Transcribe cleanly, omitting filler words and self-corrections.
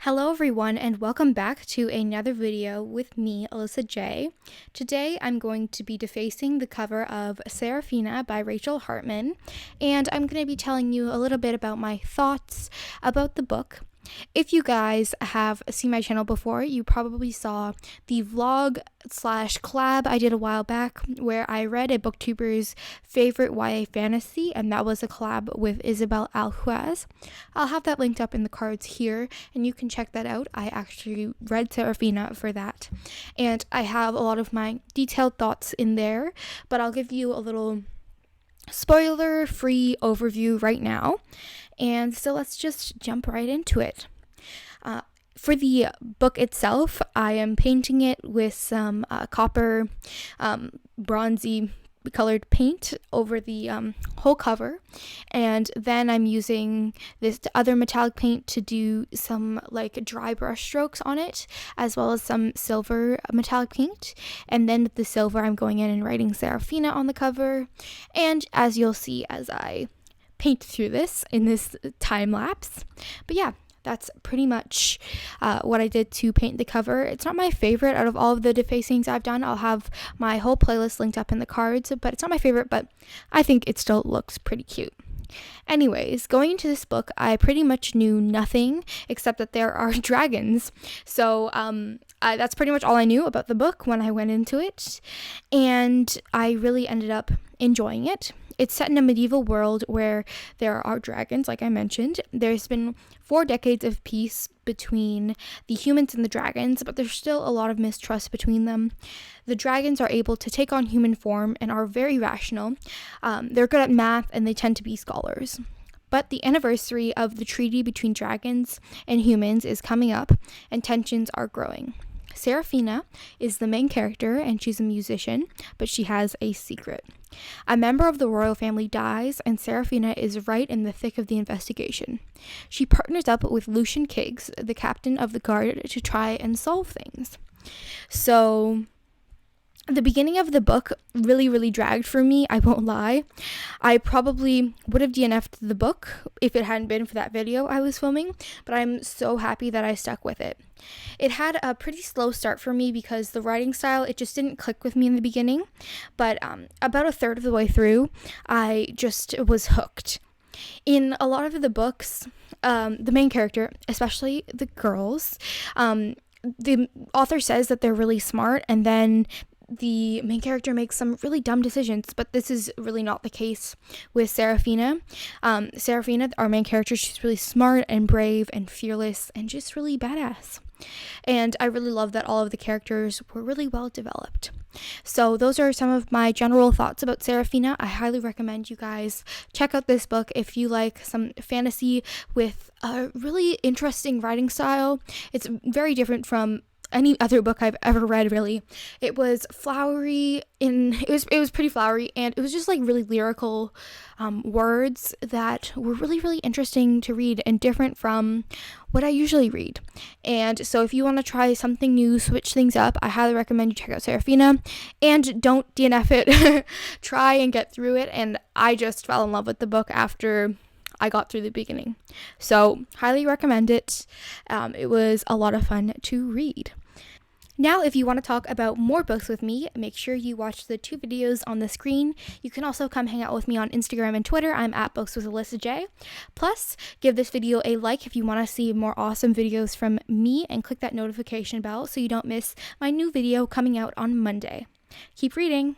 Hello everyone and welcome back to another video with me, Alyssa J. Today I'm going to be defacing the cover of Seraphina by Rachel Hartman, and I'm going to be telling you a little bit about my thoughts about the book. If you guys have seen my channel before, you probably saw the vlog / collab I did a while back where I read a booktuber's favorite YA fantasy, and that was a collab with Isabel Aljuez. I'll have that linked up in the cards here and you can check that out. I actually read Seraphina for that, and I have a lot of my detailed thoughts in there, but I'll give you a little spoiler-free overview right now. And so let's just jump right into it. For the book itself, I am painting it with some copper bronzy colored paint over the whole cover, and then I'm using this other metallic paint to do some like dry brush strokes on it, as well as some silver metallic paint. And then with the silver, I'm going in and writing Seraphina on the cover, and as you'll see as I paint through this in this time lapse. But yeah, that's pretty much what I did to paint the cover. It's not my favorite out of all of the defacings I've done. I'll have my whole playlist linked up in the cards, but it's not my favorite, but I think it still looks pretty cute. Anyways, going into this book, I pretty much knew nothing except that there are dragons. So that's pretty much all I knew about the book when I went into it, and I really ended up enjoying it. It's set in a medieval world where there are dragons, like I mentioned. There's been 4 decades of peace between the humans and the dragons, but there's still a lot of mistrust between them. The dragons are able to take on human form and are very rational. They're good at math and they tend to be scholars. But the anniversary of the treaty between dragons and humans is coming up, and tensions are growing. Seraphina is the main character, and she's a musician, but she has a secret. A member of the royal family dies, and Seraphina is right in the thick of the investigation. She partners up with Lucian Kiggs, the captain of the guard, to try and solve things. So the beginning of the book really dragged for me, I won't lie. I probably would have DNF'd the book if it hadn't been for that video I was filming, but I'm so happy that I stuck with it. It had a pretty slow start for me because the writing style, it just didn't click with me in the beginning, but about a third of the way through, I just was hooked. In a lot of the books, the main character, especially the girls, the author says that they're really smart, and then the main character makes some really dumb decisions, but this is really not the case with Seraphina. Seraphina, our main character, she's really smart and brave and fearless and just really badass. And I really love that all of the characters were really well developed. So those are some of my general thoughts about Seraphina. I highly recommend you guys check out this book if you like some fantasy with a really interesting writing style. It's very different from any other book I've ever read, really. It was flowery, it was pretty flowery, and it was just like really lyrical words that were really interesting to read and different from what I usually read. And so if you want to try something new, switch things up, I highly recommend you check out Seraphina, and don't DNF it. Try and get through it. And I just fell in love with the book after I got through the beginning. So highly recommend it. It was a lot of fun to read. Now, if you want to talk about more books with me, make sure you watch the 2 videos on the screen. You can also come hang out with me on Instagram and Twitter. I'm at Books with Alyssa J. Plus, give this video a like if you want to see more awesome videos from me, and click that notification bell so you don't miss my new video coming out on Monday. Keep reading!